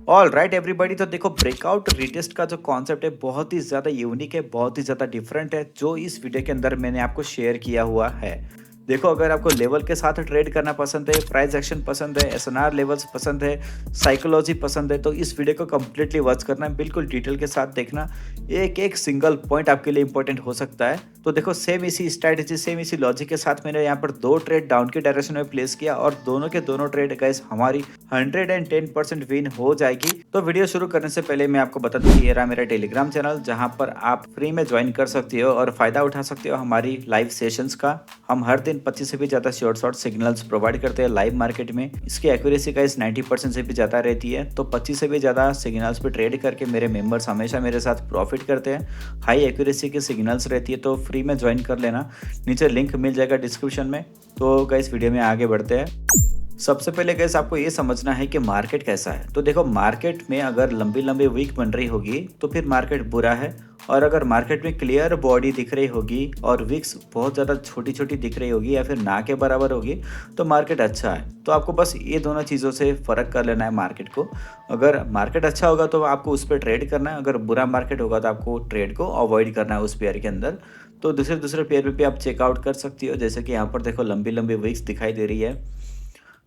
All right everybody, तो देखो breakout retest का जो कॉन्सेप्ट है बहुत ही ज़्यादा यूनिक है, बहुत ही ज़्यादा डिफरेंट है, जो इस वीडियो के अंदर मैंने आपको शेयर किया हुआ है। देखो, अगर आपको लेवल के साथ ट्रेड करना पसंद है, प्राइस एक्शन पसंद है, एसएनआर लेवल्स पसंद है, साइकोलॉजी पसंद है, तो इस वीडियो को कंप्लीटली वॉच करना है, बिल्कुल डिटेल के साथ देखना। एक एक सिंगल पॉइंट आपके लिए इंपॉर्टेंट हो सकता है। तो देखो, सेम इसी स्ट्रैटेजी, सेम इसी लॉजिक के साथ मैंने यहाँ पर दो ट्रेड डाउन की डायरेक्शन में प्लेस किया और दोनों के दोनों ट्रेड गाइस हमारी 110% विन हो जाएगी। तो वीडियो शुरू करने से पहले मैं आपको बता दूं कि ये रहा मेरा टेलीग्राम चैनल, जहां पर आप फ्री में ज्वाइन कर सकते हो और फायदा उठा सकते हो हमारी लाइव सेशंस का। हम हर दिन 25 से भी ज्यादा शॉर्ट सिग्नल्स प्रोवाइड करते हैं लाइव मार्केट में। इसकी एक्यूरेसी का 90% से भी ज्यादा रहती है। तो 25 से भी ज्यादा सिग्नल्स पे ट्रेड करके मेरे मेंबर्स हमेशा मेरे साथ प्रॉफिट करते हैं। हाई एक्यूरेसी की सिग्नल्स रहती है, तो फ्री में ज्वाइन कर लेना। नीचे लिंक मिल जाएगा डिस्क्रिप्शन में। तो गाइस, वीडियो में आगे बढ़ते हैं। सबसे पहले गैस आपको ये समझना है कि मार्केट कैसा है। तो देखो, मार्केट में अगर लंबी लंबी वीक बन रही होगी तो फिर मार्केट बुरा है, और अगर मार्केट में क्लियर बॉडी दिख रही होगी और विक्स बहुत ज़्यादा छोटी छोटी दिख रही होगी या फिर ना के बराबर होगी तो मार्केट अच्छा है। तो आपको बस ये दोनों चीज़ों से फ़र्क कर लेना है मार्केट को। अगर मार्केट अच्छा होगा तो आपको उस पर ट्रेड करना है, अगर बुरा मार्केट होगा तो आपको ट्रेड को अवॉइड करना है उस पेयर के अंदर। तो दूसरे दूसरे पेयर पे भी आप चेकआउट कर सकती हो, जैसे कि यहाँ पर देखो लंबी लंबी विक्स दिखाई दे रही है,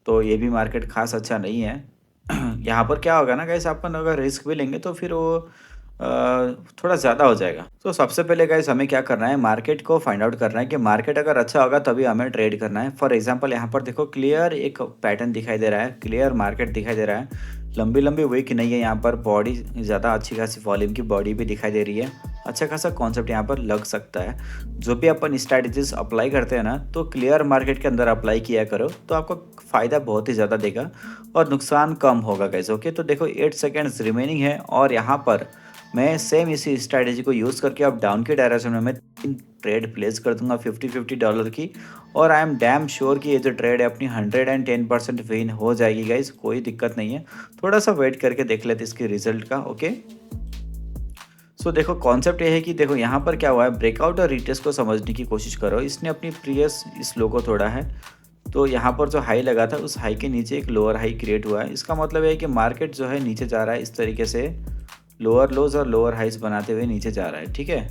तो ये भी मार्केट खास अच्छा नहीं है। यहाँ पर क्या होगा ना गाइस, अपन अगर रिस्क भी लेंगे तो फिर वो थोड़ा ज़्यादा हो जाएगा। तो सबसे पहले गाइस हमें क्या करना है, मार्केट को फाइंड आउट करना है कि मार्केट अगर अच्छा होगा तभी हमें ट्रेड करना है। फॉर एग्जांपल यहाँ पर देखो क्लियर एक पैटर्न दिखाई दे रहा है, क्लियर मार्केट दिखाई दे रहा है। लंबी लंबी वीक नहीं है, यहाँ पर बॉडी ज़्यादा अच्छी खासी वॉल्यूम की बॉडी भी दिखाई दे रही है। अच्छा खासा कॉन्सेप्ट यहाँ पर लग सकता है। जो भी अपन स्ट्रैटेजीज अप्लाई करते हैं ना, तो क्लियर मार्केट के अंदर अप्लाई किया करो, तो आपको फ़ायदा बहुत ही ज़्यादा देगा और नुकसान कम होगा गाइस। ओके, तो देखो 8 सेकेंड्स रिमेनिंग है और यहाँ पर मैं सेम इसी स्ट्रैटेजी को यूज़ करके अब डाउन के डायरेक्शन में मैं 3 ट्रेड प्लेस कर दूंगा $50 की। और आई एम डैम श्योर कि ये जो ट्रेड है अपनी 110% विन हो जाएगी गाइस, कोई दिक्कत नहीं है। थोड़ा सा वेट करके देख लेते इसके रिजल्ट का। ओके, सो देखो कॉन्सेप्ट ये है कि देखो यहाँ पर क्या हुआ है, ब्रेकआउट और रिटेस्ट को समझने की कोशिश करो। इसने अपनी प्रीवियस इस लो को तोड़ा है, तो यहाँ पर जो हाई लगा था उस हाई के नीचे एक लोअर हाई क्रिएट हुआ है। इसका मतलब है कि मार्केट जो है नीचे जा रहा है इस तरीके से, लोअर लोज और लोअर हाइज बनाते हुए नीचे जा रहा है। ठीक है,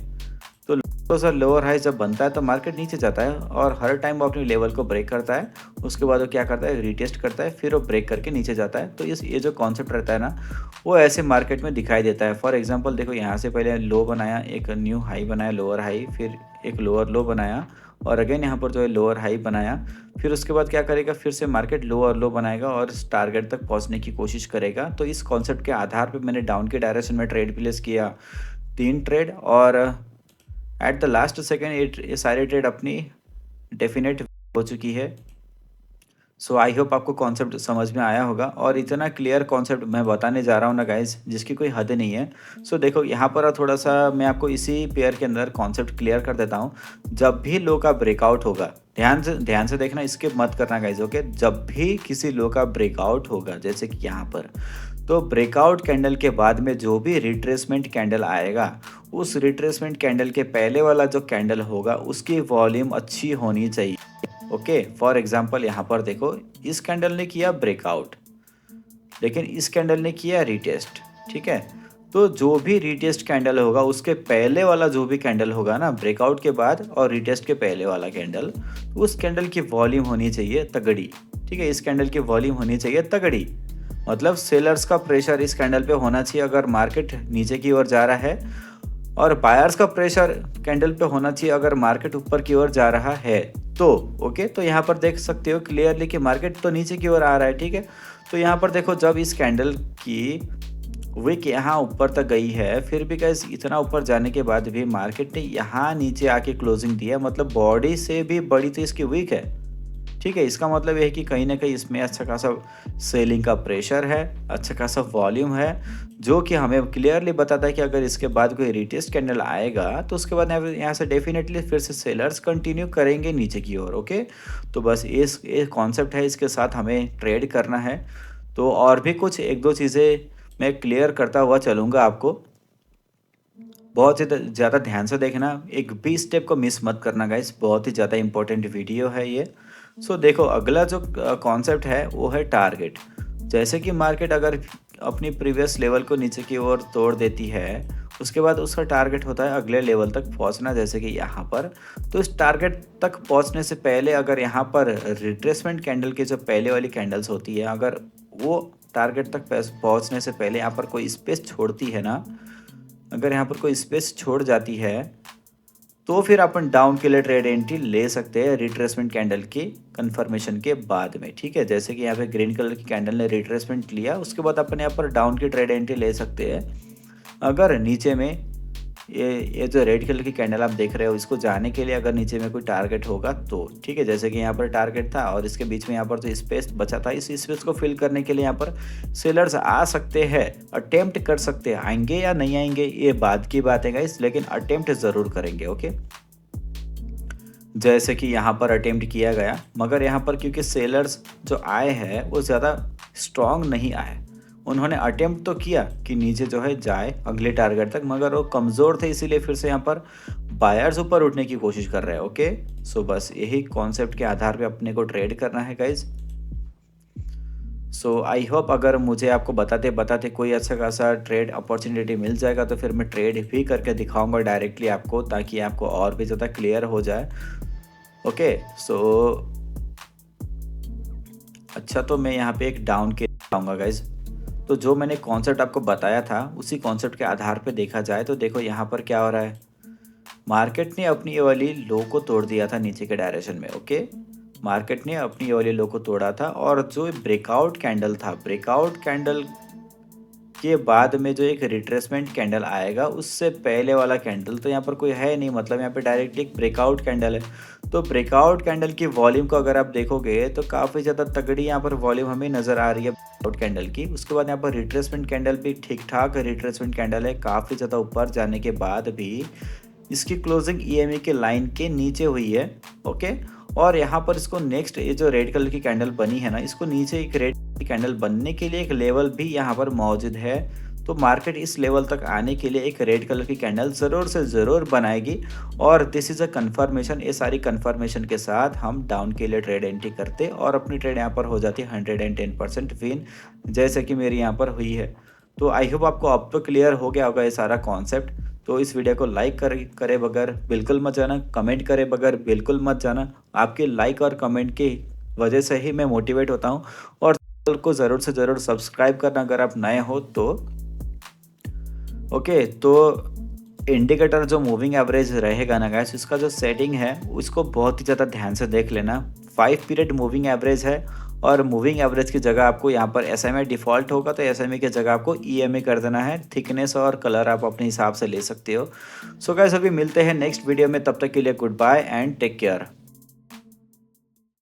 तो लोअर और लोअर हाई जब बनता है तो मार्केट नीचे जाता है और हर टाइम वो अपनी लेवल को ब्रेक करता है। उसके बाद वो क्या करता है, रीटेस्ट करता है, फिर वो ब्रेक करके नीचे जाता है। तो ये जो कॉन्सेप्ट रहता है ना, वो ऐसे मार्केट में दिखाई देता है। फॉर एग्जांपल देखो, यहाँ से पहले लो बनाया, एक न्यू हाई बनाया लोअर हाई, फिर एक लोअर लो बनाया और अगेन यहाँ पर जो है लोअर हाई बनाया। फिर उसके बाद क्या करेगा, फिर से मार्केट लो और लो बनाएगा और टारगेट तक पहुँचने की कोशिश करेगा। तो इस कॉन्सेप्ट के आधार पर मैंने डाउन के डायरेक्शन में ट्रेड प्लेस किया, 3 ट्रेड, और एट द लास्ट सेकेंड ये सारे ट्रेड अपनी डेफिनेट हो चुकी है। सो आई होप आपको कॉन्सेप्ट समझ में आया होगा, और इतना क्लियर कॉन्सेप्ट मैं बताने जा रहा हूँ ना गाइज, जिसकी कोई हद नहीं है। सो देखो यहाँ पर थोड़ा सा मैं आपको इसी पेयर के अंदर कॉन्सेप्ट क्लियर कर देता हूँ। जब भी लो का ब्रेकआउट होगा, ध्यान से देखना, स्किप मत करना गाइज। ओके, जब भी किसी लो का ब्रेकआउट होगा जैसे कि यहाँ पर, तो ब्रेकआउट कैंडल के बाद में जो भी रिट्रेसमेंट कैंडल आएगा, उस रिट्रेसमेंट कैंडल के पहले वाला जो कैंडल होगा उसकी वॉल्यूम अच्छी होनी चाहिए। ओके, फॉर एग्जांपल यहाँ पर देखो, इस कैंडल ने किया ब्रेकआउट लेकिन इस कैंडल ने किया रिटेस्ट। ठीक है, तो जो भी रिटेस्ट कैंडल होगा उसके पहले वाला जो भी कैंडल होगा ना, ब्रेकआउट के बाद और रिटेस्ट के पहले वाला कैंडल, उस कैंडल की वॉल्यूम होनी चाहिए तगड़ी। ठीक है, इस कैंडल की वॉल्यूम होनी चाहिए तगड़ी, मतलब सेलर्स का प्रेशर इस कैंडल पे होना चाहिए अगर मार्केट नीचे की ओर जा रहा है, और बायर्स का प्रेशर कैंडल पे होना चाहिए अगर मार्केट ऊपर की ओर जा रहा है। तो ओके, तो यहाँ पर देख सकते हो क्लियरली कि मार्केट तो नीचे की ओर आ रहा है। ठीक है, तो यहाँ पर देखो, जब इस कैंडल की विक यहाँ ऊपर तक गई है, फिर भी गाइस इतना ऊपर जाने के बाद भी मार्केट ने यहाँ नीचे आके क्लोजिंग दिया, मतलब बॉडी से भी बड़ी तो इसकी विक है। ठीक है, इसका मतलब यह है कि कहीं ना कहीं इसमें अच्छा खासा सेलिंग का प्रेशर है, अच्छा खासा वॉल्यूम है, जो कि हमें क्लियरली बताता है कि अगर इसके बाद कोई रिटेस्ट कैंडल आएगा तो उसके बाद यहाँ से डेफिनेटली फिर से सेलर्स कंटिन्यू करेंगे नीचे की ओर। ओके, तो बस इस कॉन्सेप्ट है, इसके साथ हमें ट्रेड करना है। तो और भी कुछ एक दो चीज़ें मैं क्लियर करता हुआ चलूँगा आपको, बहुत ही ज़्यादा ध्यान से देखना, एक भी स्टेप को मिस मत करना गाइस, बहुत ही ज़्यादा इंपॉर्टेंट वीडियो है ये। सो देखो, अगला जो कॉन्सेप्ट है वो है टारगेट। जैसे कि मार्केट अगर अपनी प्रीवियस लेवल को नीचे की ओर तोड़ देती है, उसके बाद उसका टारगेट होता है अगले लेवल तक पहुंचना, जैसे कि यहाँ पर। तो इस टारगेट तक पहुंचने से पहले अगर यहाँ पर रिट्रेसमेंट कैंडल की जो पहले वाली कैंडल्स होती है, अगर वो टारगेट तक पहुंचने से पहले यहाँ पर कोई स्पेस छोड़ती है ना, अगर यहाँ पर कोई स्पेस छोड़ जाती है, तो फिर अपन डाउन के लिए ट्रेड एंट्री ले सकते हैं रिट्रेसमेंट कैंडल की कंफर्मेशन के बाद में, ठीक है। जैसे कि यहाँ पे ग्रीन कलर की कैंडल ने रिट्रेसमेंट लिया, उसके बाद अपन यहाँ पर डाउन की ट्रेड एंट्री ले सकते हैं। अगर नीचे में ये जो रेड कलर की कैंडल आप देख रहे हो, इसको जाने के लिए अगर नीचे में कोई टारगेट होगा तो ठीक है। जैसे कि यहाँ पर टारगेट था और इसके बीच में यहाँ पर जो स्पेस बचा था, इस स्पेस को फिल करने के लिए यहाँ पर सेलर्स आ सकते हैं, अटेम्प्ट कर सकते हैं। आएंगे या नहीं आएंगे ये बाद की बात है गाइस, लेकिन अटेम्प्ट ज़रूर करेंगे, ओके। जैसे कि यहाँ पर अटेम्प्ट किया गया, मगर यहाँ पर क्योंकि सेलर्स जो आए हैं वो ज़्यादा स्ट्रॉन्ग नहीं आए, उन्होंने अटेम्प्ट तो किया कि नीचे जो है जाए अगले टारगेट तक, मगर वो कमज़ोर थे, इसीलिए फिर से यहाँ पर बायर्स ऊपर उठने की कोशिश कर रहे हैं, ओके। सो बस यही कॉन्सेप्ट के आधार पे अपने को ट्रेड करना है गाइज। सो आई होप अगर मुझे आपको बताते बताते कोई अच्छा खासा ट्रेड अपॉर्चुनिटी मिल जाएगा तो फिर मैं ट्रेड भी करके दिखाऊंगा डायरेक्टली आपको, ताकि आपको और भी ज़्यादा क्लियर हो जाए, ओके। सो अच्छा, तो मैं यहाँ पे एक डाउन के आऊँगा गाइज। तो जो मैंने कॉन्सेप्ट आपको बताया था उसी कॉन्सेप्ट के आधार पे देखा जाए तो देखो यहाँ पर क्या हो रहा है, मार्केट ने अपनी ये वाली लो को तोड़ दिया था नीचे के डायरेक्शन में, ओके। मार्केट ने अपनी ये वाली लो को तोड़ा था और जो ब्रेकआउट कैंडल था, ब्रेकआउट कैंडल के बाद में जो एक रिट्रेसमेंट कैंडल आएगा उससे पहले वाला कैंडल तो यहाँ पर कोई है नहीं, मतलब यहाँ पे डायरेक्टली एक ब्रेकआउट कैंडल है। तो ब्रेकआउट कैंडल की वॉल्यूम को अगर आप देखोगे तो काफ़ी ज़्यादा तगड़ी यहाँ पर वॉल्यूम हमें नज़र आ रही है ब्रेकआउट कैंडल की। उसके बाद यहाँ पर रिट्रेसमेंट कैंडल भी ठीक ठाक रिट्रेसमेंट कैंडल है, काफ़ी ज़्यादा ऊपर जाने के बाद भी इसकी क्लोजिंग ईएमए के लाइन के नीचे हुई है, ओके। और यहाँ पर इसको नेक्स्ट ये जो रेड कलर की कैंडल बनी है ना, इसको नीचे एक रेड कैंडल बनने के लिए एक लेवल भी यहाँ पर मौजूद है। तो मार्केट इस लेवल तक आने के लिए एक रेड कलर की कैंडल ज़रूर से ज़रूर बनाएगी और दिस इज़ अ कन्फर्मेशन। ये सारी कन्फर्मेशन के साथ हम डाउन के लिए ट्रेड एंट्री करते और अपनी ट्रेड यहाँ पर हो जाती है 110% विन, जैसे कि मेरी यहाँ पर हुई है। तो आई होप आपको अब तो क्लियर हो गया होगा ये सारा कॉन्सेप्ट। तो इस वीडियो को लाइक करे बगैर बिल्कुल मत जाना, कमेंट करे बगैर बिल्कुल मत जाना। आपके लाइक और कमेंट की वजह से ही मैं मोटिवेट होता हूँ। और चैनल को ज़रूर से ज़रूर सब्सक्राइब करना अगर आप नए हो तो, ओके। तो इंडिकेटर जो मूविंग एवरेज रहेगा ना गाइस, इसका जो सेटिंग है उसको बहुत ही ज़्यादा ध्यान से देख लेना। 5 पीरियड मूविंग एवरेज है और मूविंग एवरेज की जगह आपको यहाँ पर एसएमए डिफ़ॉल्ट होगा, तो एसएमए की जगह आपको ईएमए कर देना है। थिकनेस और कलर आप अपने हिसाब से ले सकते हो। सो गाइस अभी मिलते हैं नेक्स्ट वीडियो में, तब तक के लिए goodbye and take care.